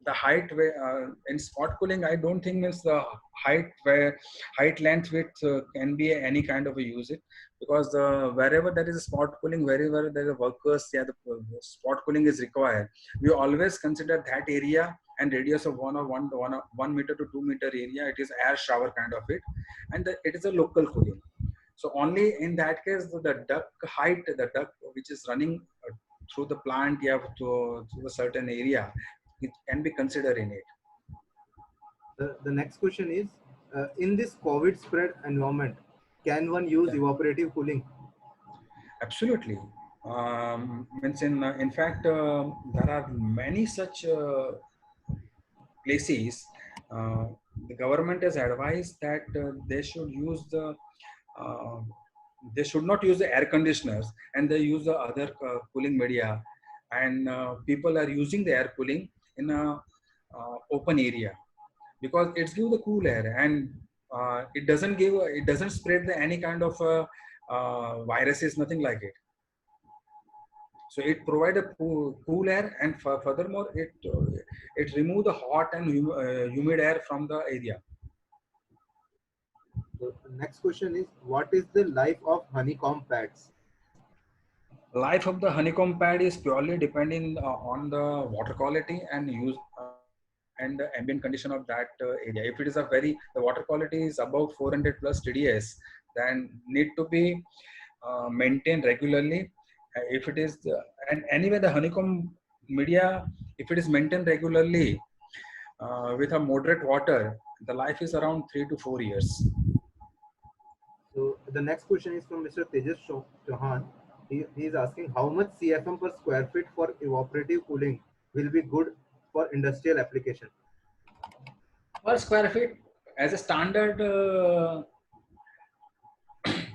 the height where in spot cooling I don't think means the height length width can be any kind of a usage, because wherever there is a spot cooling, wherever there are workers, yeah, the spot cooling is required, we always consider that area and radius of 1 meter to 2 meter area, it is air shower kind of it, and it is a local cooling. So only in that case the duct height, the duct which is running through the plant, you have to a certain area, it can be considered in it. The next question is, in this COVID spread environment, can one use evaporative cooling? Absolutely. Means in fact, there are many such places. The government has advised that they should use they should not use the air conditioners, and they use the other cooling media, and people are using the air cooling in a open area, because it's give the cool air, and it doesn't spread any kind of viruses, nothing like it. So it provide a cool air, and furthermore it remove the hot and humid air from the area. The next question is, what is the life of honeycomb pads? Life of the honeycomb pad is purely depending on the water quality and use and the ambient condition of that area. If it is the water quality is above 400 plus TDS, then need to be maintained regularly. If it is and anyway the honeycomb media, if it is maintained regularly with a moderate water, the life is around 3 to 4 years. So the next question is from Mr. Tejas Chauhan. He is asking how much CFM per square feet for evaporative cooling will be good for industrial application. Per square feet, as a standard,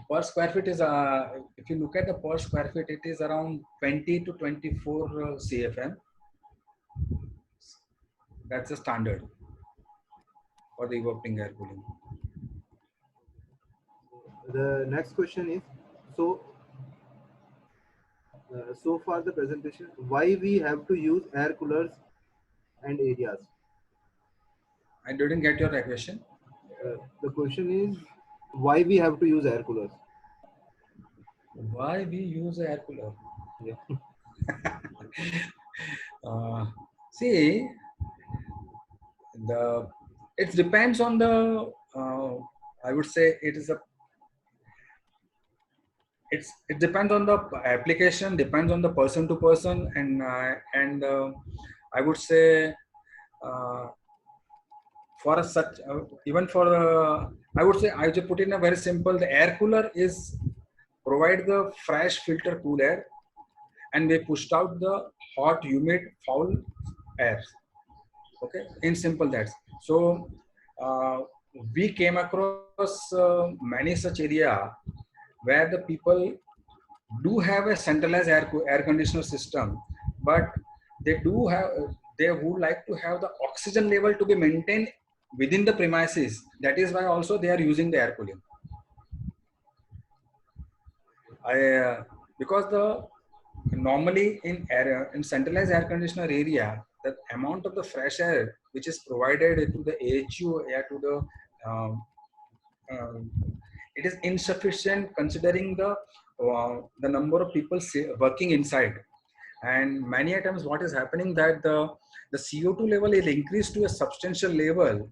per square feet is if you look at the per square feet, it is around 20 to 24 CFM. That's the standard for the evaporating air cooling. The next question is, so far the presentation, why we have to use air coolers and areas? I didn't get your question. The question is, why we have to use air coolers? Why we use air cooler? Yeah. See, it depends on the. I would say it depends on the application, depends on the person to person, and I would say for a such even for I would say I just put in a very simple. The air cooler is provide the fresh filter cool air, and we pushed out the hot, humid, foul air. Okay, in simple that's so. We came across many such area where the people do have a centralized air conditioner system, but they would like to have the oxygen level to be maintained within the premises. That is why also they are using the air cooling. Because the normally in centralized air conditioner area, the amount of the fresh air which is provided to the AHU to the um, um, it is insufficient considering the number of people working inside. And many times what is happening that the CO2 level is increased to a substantial level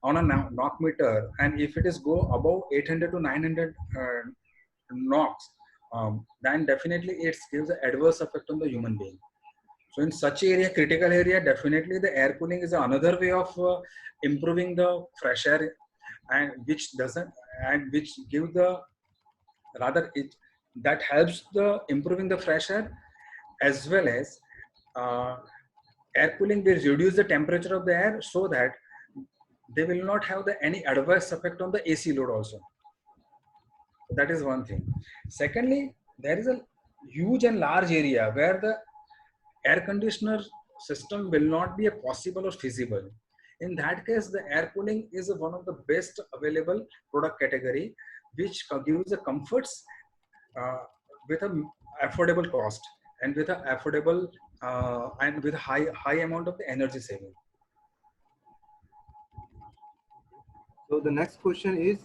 on a knock meter, and if it is go above 800 to 900 knocks, then definitely it gives an adverse effect on the human being. So in such area, critical area, definitely the air cooling is another way of improving the fresh air, and which doesn't, and which give the rather it that helps the improving the fresh air, as well as uh, air cooling will reduce the temperature of the air so that they will not have any adverse effect on the AC load also. That is one thing. Secondly, there is a huge and large area where the air conditioner system will not be possible or feasible. In that case, the air cooling is one of the best available product category, which gives the comforts uh, with a affordable cost, and with a affordable and with high amount of the energy saving. So the next question is,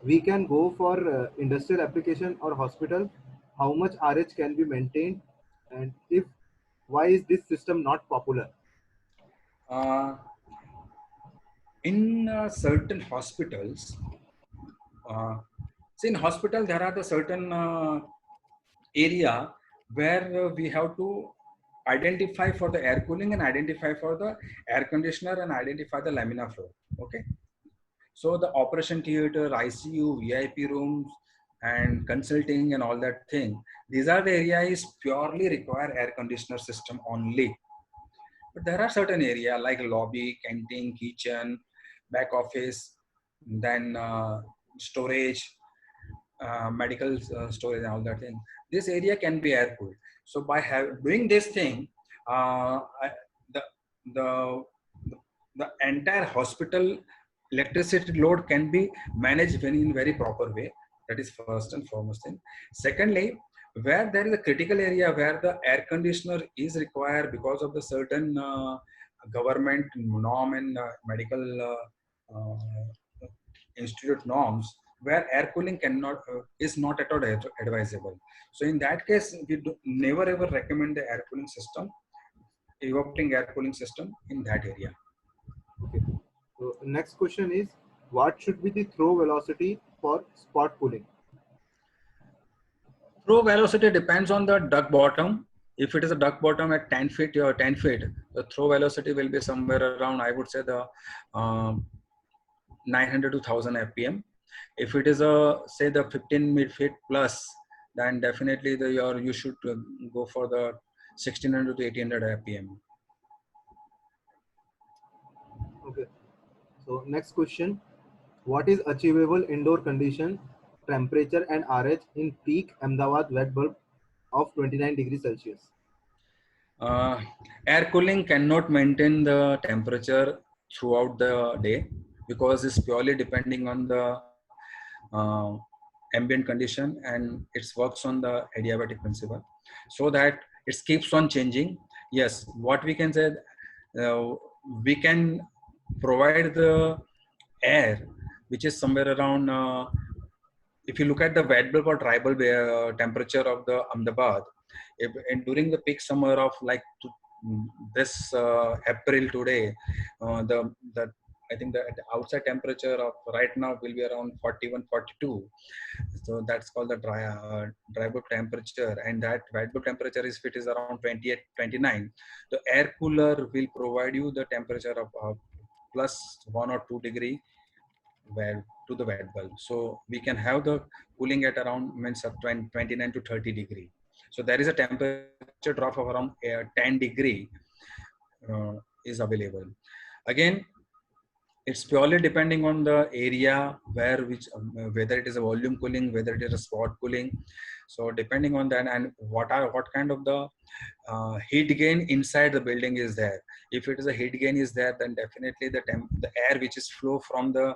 we can go for industrial application or hospital. How much RH can be maintained, and if why is this system not popular? Uh, in certain hospitals, see in hospital there are the certain area where we have to identify for the air cooling and identify for the air conditioner and identify the laminar flow. Okay, so the operation theater, ICU, VIP rooms, and consulting and all that thing, these are the areas purely require air conditioner system only. But there are certain area like lobby, canteen, kitchen, back office, then storage, medical storage and all that thing. This area can be air cooled. So by doing this thing, the, the the entire hospital electricity load can be managed in very proper way. That is first and foremost thing. Secondly, where there is a critical area where the air conditioner is required because of the certain government norm and medical institute norms, where air cooling cannot is not at all advisable. So in that case, we never ever recommend the air cooling system, evaporating air cooling system in that area. Okay. So next question is, what should be the throw velocity for spot cooling? Throw velocity depends on the duct bottom. If it is a duct bottom at 10 feet or 10 feet, the throw velocity will be somewhere around, I would say, the 900 to 1000 FPM. If it is a say the 15 feet plus, then definitely you should go for the 1600 to 1800 FPM. Okay. So next question, what is achievable indoor condition temperature and RH in peak Ahmedabad wet bulb of 29 degrees Celsius? Air cooling cannot maintain the temperature throughout the day because it's purely depending on the uh, ambient condition, and it works on the adiabatic principle, so that it keeps on changing. Yes, what we can say, we can provide the air which is somewhere around if you look at the wet bulb or dry bulb temperature of the Ahmedabad, and during the peak summer of like this April today, the I think the outside temperature of right now will be around 41, 42. So that's called the dry bulb temperature, and that wet bulb temperature is if it is around 28, 29. The air cooler will provide you the temperature of plus 1 or 2 degree where to the wet bulb. So we can have the cooling at around means of 29 to 30 degree. So there is a temperature drop of around 10 degree is available. Again, It's purely depending on the area whether it is a volume cooling, whether it is a spot cooling. So depending on that, and what kind of the heat gain inside the building is there. If it is a heat gain is there, then definitely the air which is flow from the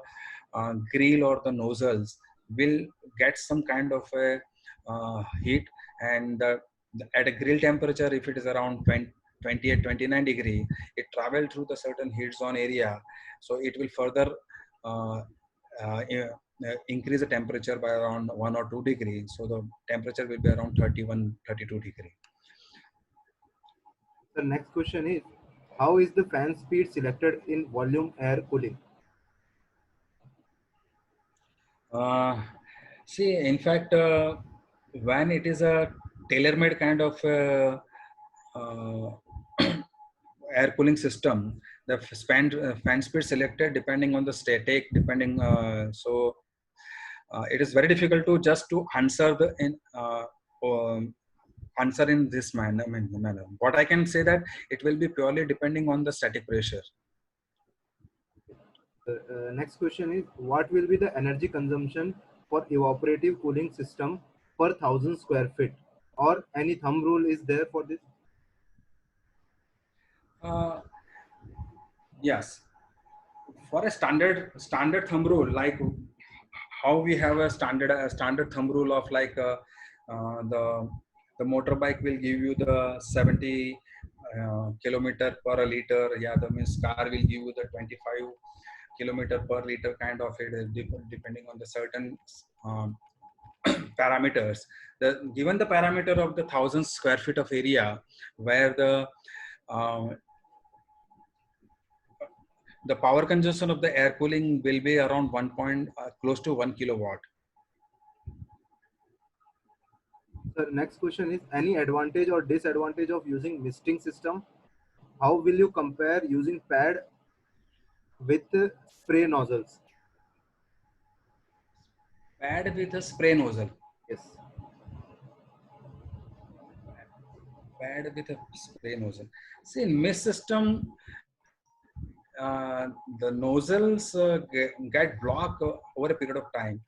grill or the nozzles will get some kind of a heat. And at a grill temperature, if it is around 28 29 degree, it travel through the certain heat zone area, so it will further uh, uh, increase the temperature by around 1 or 2 degrees. So the temperature will be around 31 32 degree. The next question is, how is the fan speed selected in volume air cooling? See, in fact, when it is a tailor-made kind of uh, air cooling system, the fan speed selected depending on the static, depending. It is very difficult to just to answer answer in this manner. What I can say that it will be purely depending on the static pressure. The next question is, what will be the energy consumption for evaporative cooling system per 1000 square feet? Or any thumb rule is there for this? Uh, yes, for a standard thumb rule, like how we have a standard thumb rule of like the motorbike will give you the 70 kilometer per liter. Yeah, the means car will give you the 25 kilometer per liter kind of it, depending on the certain um, parameters. Given the parameter of the 1000 square feet of area, where uh, the power consumption of the air cooling will be around close to 1 kilowatt. The next question is, any advantage or disadvantage of using misting system? How will you compare using pad with spray nozzles? Pad with a spray nozzle. Yes. Pad with a spray nozzle. See, in mist system, the nozzles get blocked over a period of time.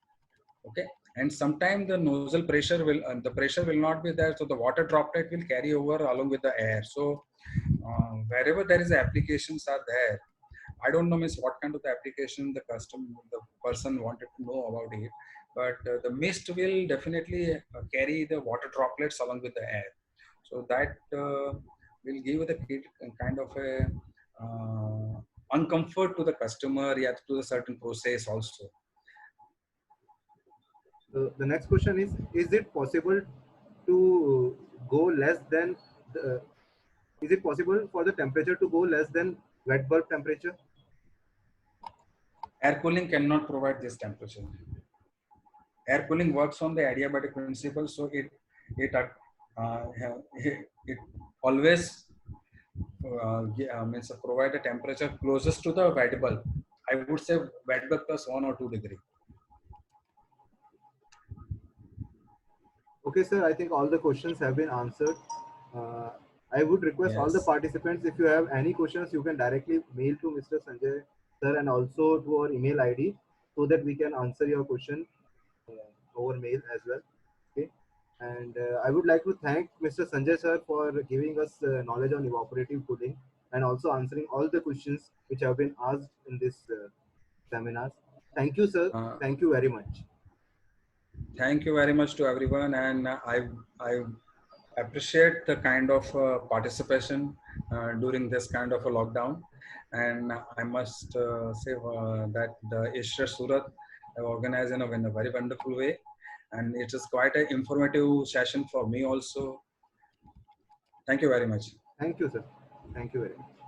Okay, and sometimes the nozzle pressure will not be there, so the water droplet will carry over along with the air. So wherever there is applications are there, I don't know means what kind of the application the person wanted to know about it, but the mist will definitely carry the water droplets along with the air. So that will give the kind of a uncomfort to the customer, yeah, to the certain process also. The next question is it possible to go less than the, is it possible for the temperature to go less than wet bulb temperature? Air cooling cannot provide this temperature. Air cooling works on the adiabatic principle, so it always means provide a temperature closest to the wet bulb. I would say wet bulb plus 1 or 2 degree. Okay, sir. I think all the questions have been answered. I would request all the Yes. participants, if you have any questions, you can directly mail to Mr. Sanjay sir and also to our email ID, so that we can answer your question over mail as well. Okay. And I would like to thank Mr. Sanjay sir for giving us knowledge on evaporative cooling and also answering all the questions which have been asked in this seminars. Thank you, sir. Thank you very much. Thank you very much to everyone, and I appreciate the kind of participation during this kind of a lockdown. And I must say that the Ishra Surat have organized in a very wonderful way, and it is quite an informative session for me also. Thank you very much. Thank you, sir. Thank you very much.